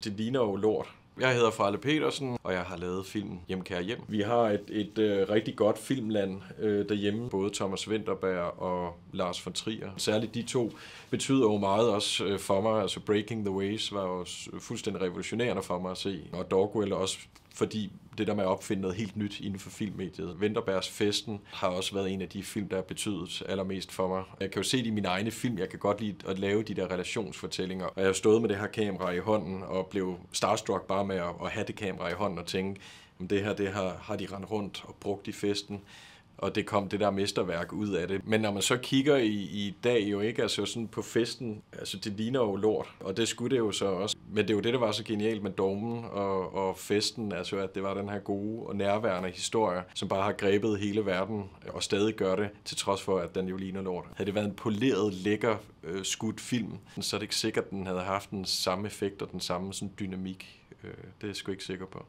Det ligner jo lort. Jeg hedder Frelle Petersen, og jeg har lavet filmen Hjem Kære Hjem. Vi har et rigtig godt filmland derhjemme. Både Thomas Vinterberg og Lars von Trier. Særligt de to betyder jo meget også for mig. Altså Breaking the Waves var jo fuldstændig revolutionerende for mig at se. Og Dogwell også, fordi det der med at opfinde noget helt nyt inden for filmmediet. Vinterbergs Festen har også været en af de film, der har betydet allermest for mig. Jeg kan jo se det i mine egne film. Jeg kan godt lide at lave de der relationsfortællinger. Og jeg har stået med det her kamera i hånden og blev starstruck bare med at have det kamera i hånden og tænke, om det her har de rendt rundt og brugt i festen. Og det kom det der mesterværk ud af det. Men når man så kigger i dag jo ikke, altså sådan på festen, altså det ligner jo lort. Og det skulle det jo så også. Men det er jo det, der var så genialt med Dogmen og festen, altså at det var den her gode og nærværende historie, som bare har grebet hele verden og stadig gør det, til trods for, at den jo ligner lort. Havde det været en poleret, lækker, skudt film, så er det ikke sikkert, at den havde haft den samme effekt og den samme sådan dynamik. Det er jeg sgu ikke sikker på.